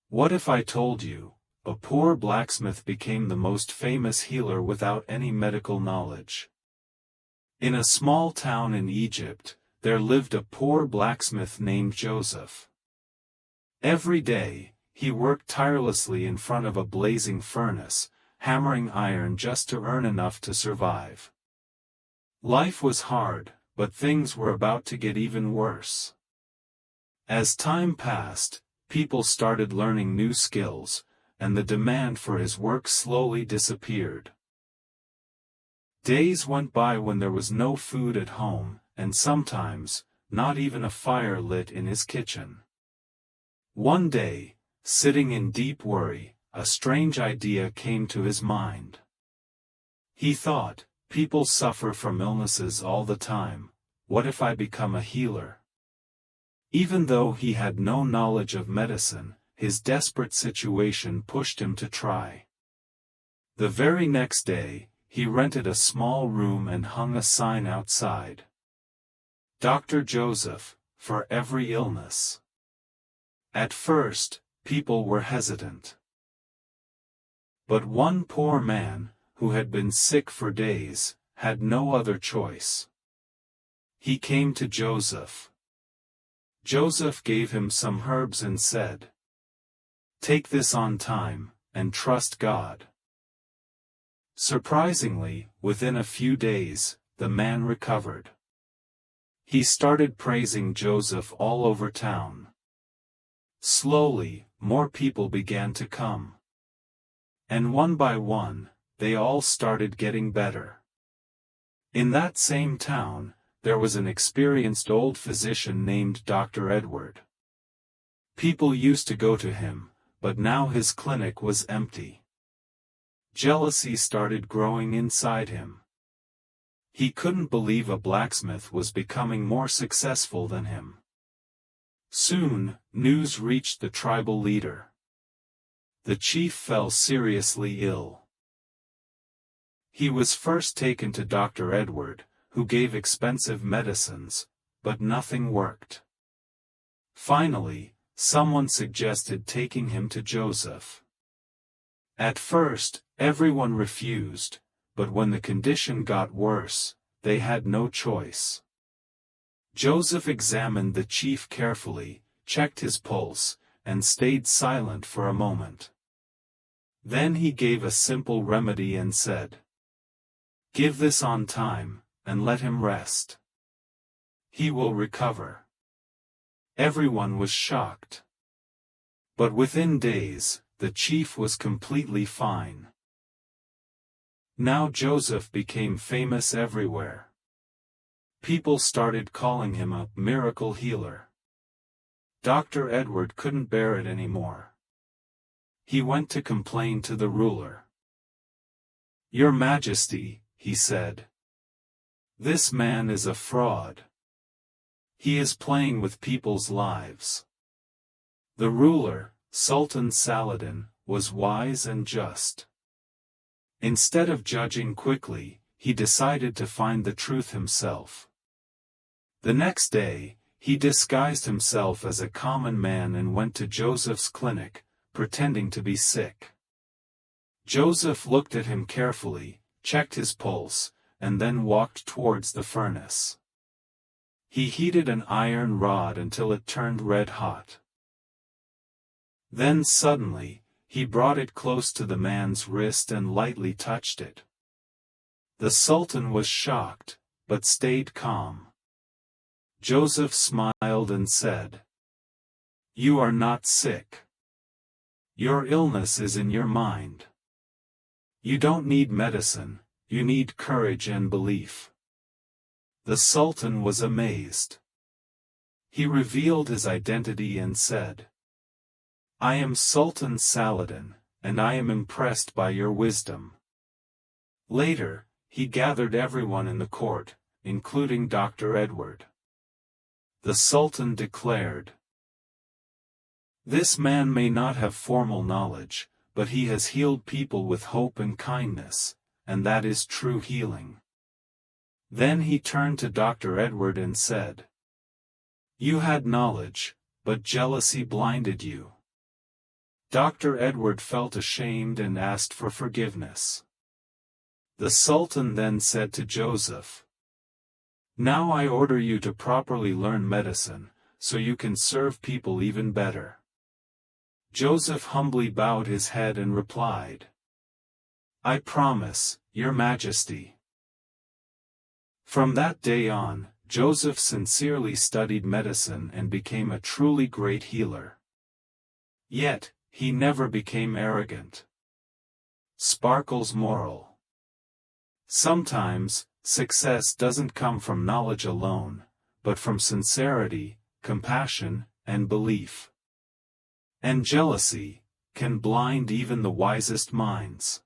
What if I told you, a poor blacksmith became the most famous healer without any medical knowledge? In a small town in Egypt, there lived a poor blacksmith named Joseph. Every day, he worked tirelessly in front of a blazing furnace, hammering iron just to earn enough to survive. Life was hard, but things were about to get even worse. As time passed, people started learning new skills, and the demand for his work slowly disappeared. Days went by when there was no food at home, and sometimes, not even a fire lit in his kitchen. One day, sitting in deep worry, a strange idea came to his mind. He thought, people suffer from illnesses all the time, what if I become a healer? Even though he had no knowledge of medicine, his desperate situation pushed him to try. The very next day, he rented a small room and hung a sign outside. Dr. Joseph, for every illness. At first, people were hesitant. But one poor man, who had been sick for days, had no other choice. He came to Joseph. Joseph gave him some herbs and said, "Take this on time, and trust God." Surprisingly, within a few days, the man recovered. He started praising Joseph all over town. Slowly, more people began to come. And one by one, they all started getting better. In that same town, there was an experienced old physician named Dr. Edward. People used to go to him, but now his clinic was empty. Jealousy started growing inside him. He couldn't believe a blacksmith was becoming more successful than him. Soon, news reached the tribal leader. The chief fell seriously ill. He was first taken to Dr. Edward, who gave expensive medicines, but nothing worked. Finally, someone suggested taking him to Joseph. At first, everyone refused, but when the condition got worse, they had no choice. Joseph examined the chief carefully, checked his pulse, and stayed silent for a moment. Then he gave a simple remedy and said, "Give this on time, and let him rest. He will recover." Everyone was shocked. But within days, the chief was completely fine. Now Joseph became famous everywhere. People started calling him a miracle healer. Dr. Edward couldn't bear it anymore. He went to complain to the ruler. "Your Majesty," he said, "this man is a fraud. He is playing with people's lives." The ruler, Sultan Saladin, was wise and just. Instead of judging quickly, he decided to find the truth himself. The next day, he disguised himself as a common man and went to Joseph's clinic, pretending to be sick. Joseph looked at him carefully, checked his pulse, and then walked towards the furnace. He heated an iron rod until it turned red hot. Then suddenly, he brought it close to the man's wrist and lightly touched it. The Sultan was shocked, but stayed calm. Joseph smiled and said, "You are not sick. Your illness is in your mind. You don't need medicine, you need courage and belief." The Sultan was amazed. He revealed his identity and said, "I am Sultan Saladin, and I am impressed by your wisdom." Later, he gathered everyone in the court, including Dr. Edward. The Sultan declared, "This man may not have formal knowledge, but he has healed people with hope and kindness, and that is true healing." Then he turned to Dr. Edward and said, "You had knowledge, but jealousy blinded you. Dr. Edward felt ashamed and asked for forgiveness. The Sultan then said to Joseph, "Now I order you to properly learn medicine, so you can serve people even better." Joseph humbly bowed his head and replied, "I promise, Your Majesty." From that day on, Joseph sincerely studied medicine and became a truly great healer. Yet, he never became arrogant. Sparkle's moral: sometimes, success doesn't come from knowledge alone, but from sincerity, compassion, and belief. And jealousy can blind even the wisest minds.